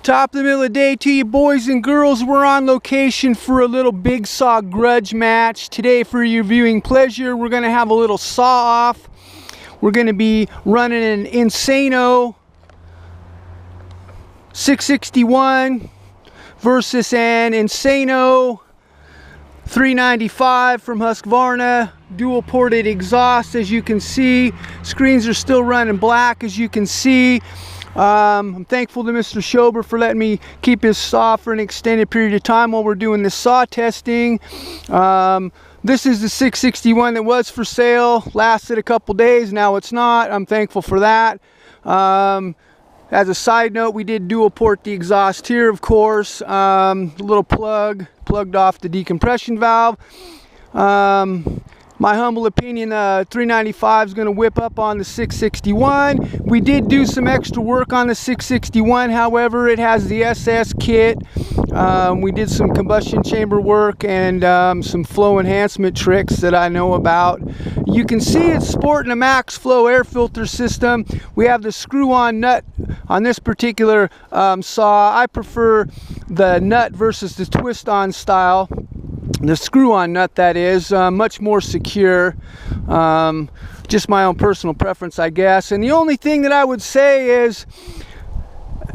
Top of the middle of the day to you boys and girls. We're on location for a little big saw grudge match. Today for your viewing pleasure, we're going to have a little saw off. We're going to be running an insane-o-661 versus an insane-o-395 from Husqvarna. Dual ported exhaust, as you can see. Screens are still running black, as you can see. I'm thankful to Mr. Schober for letting me keep his saw for an extended period of time while we're doing this saw testing. This is the 661 that was for sale, lasted a couple days, now it's not. I'm thankful for that. As a side note, we did dual port the exhaust here, of course. Little plugged off the decompression valve. My humble opinion, 395 is going to whip up on the 661. We did do some extra work on the 661, however, it has the SS kit. We did some combustion chamber work and some flow enhancement tricks that I know about. You can see it's sporting a max flow air filter system. We have the screw-on nut on this particular saw. I prefer the nut versus the twist-on style. The screw-on nut, that is, much more secure. Just my own personal preference, I guess. And the only thing that I would say is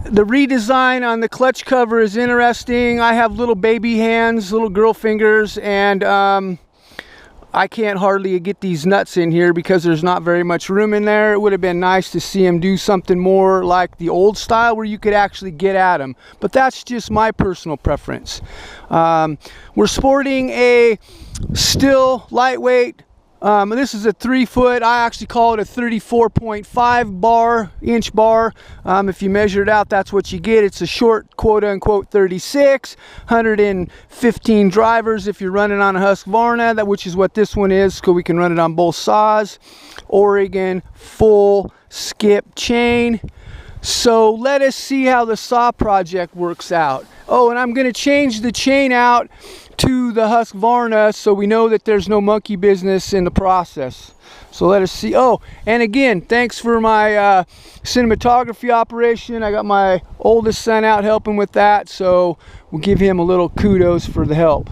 the redesign on the clutch cover is interesting. I have little baby hands, little girl fingers, and I can't hardly get these nuts in here because there's not very much room in there. It would have been nice to see him do something more like the old style where you could actually get at them. But that's just my personal preference. We're sporting a Stihl lightweight. This is a 3-foot, I actually call it a 34.5 inch bar. If you measure it out, that's what you get. It's a short, quote unquote, 36, 115 drivers if you're running on a Husqvarna, which is what this one is, so we can run it on both saws. Oregon full skip chain. So let us see how the saw project works out. Oh, and I'm going to change the chain out to the Husqvarna so we know that there's no monkey business in the process. So let us see. Oh, and again, thanks for my cinematography operation. I got my oldest son out helping with that, so we'll give him a little kudos for the help.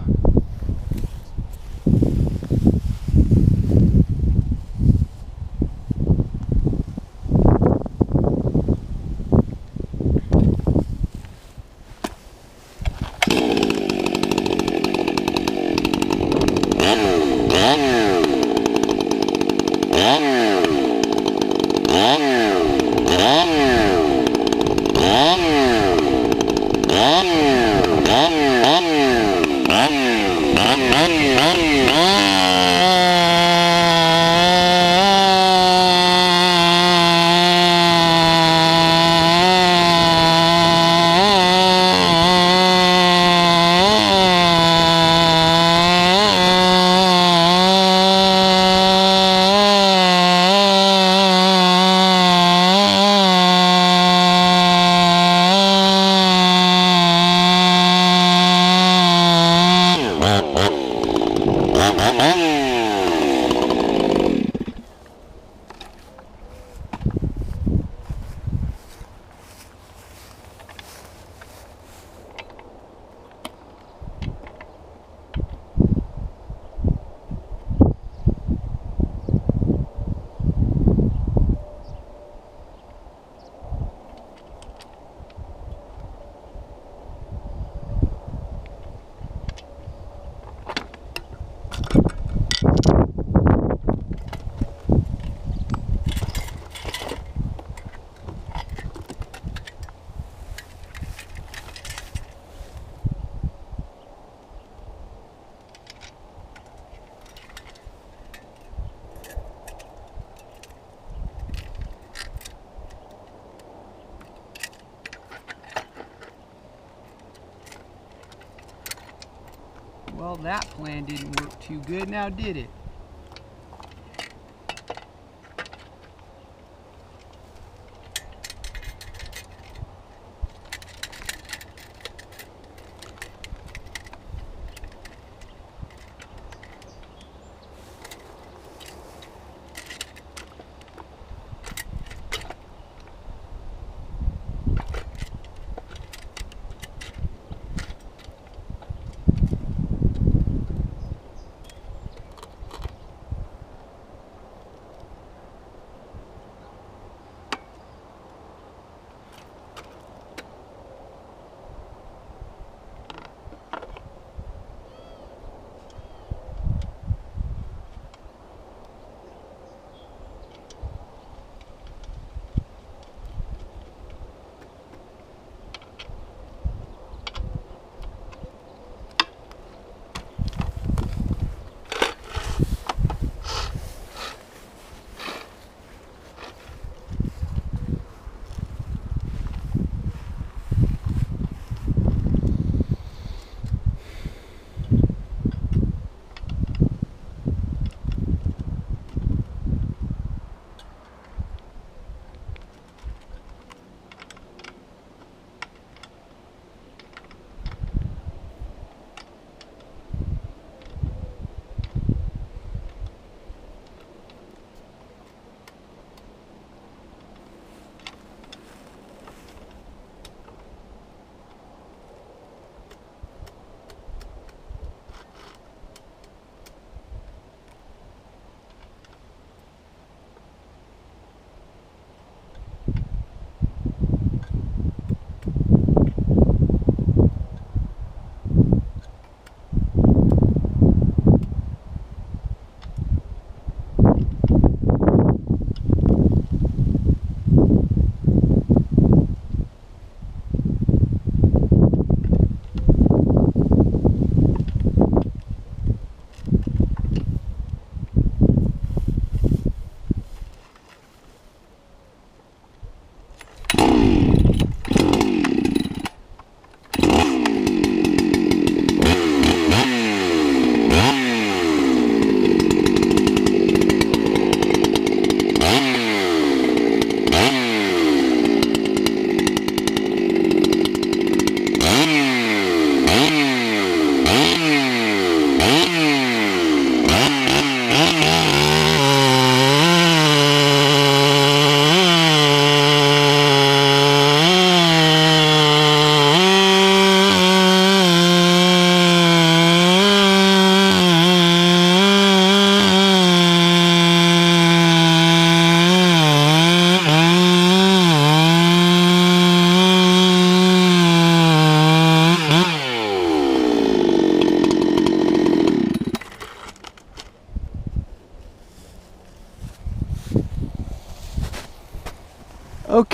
Well, that plan didn't work too good, now did it?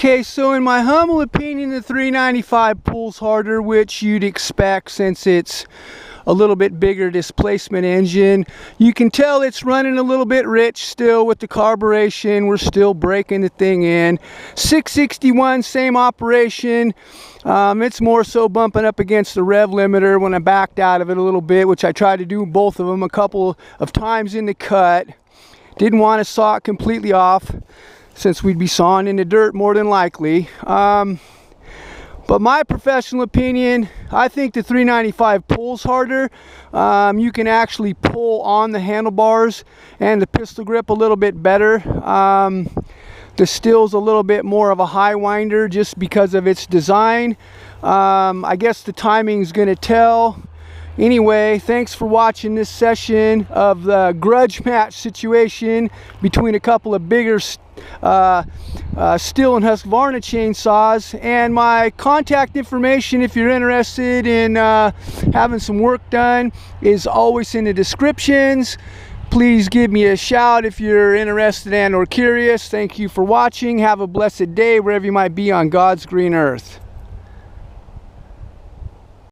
Okay, so in my humble opinion, the 395 pulls harder, which you'd expect since it's a little bit bigger displacement engine. You can tell it's running a little bit rich still with the carburation. We're still breaking the thing in. 661, same operation. It's more so bumping up against the rev limiter when I backed out of it a little bit, which I tried to do both of them a couple of times in the cut. Didn't want to saw it completely off, since we'd be sawing in the dirt more than likely. But my professional opinion, I think the 395 pulls harder. You can actually pull on the handlebars and the pistol grip a little bit better. The Stihl's a little bit more of a high winder just because of its design. I guess the timing's gonna tell. Anyway, thanks for watching this session of the grudge match situation between a couple of bigger Stihl and Husqvarna chainsaws. And my contact information, if you're interested in having some work done, is always in the descriptions. Please give me a shout if you're interested and or curious. Thank you for watching. Have a blessed day wherever you might be on God's green earth.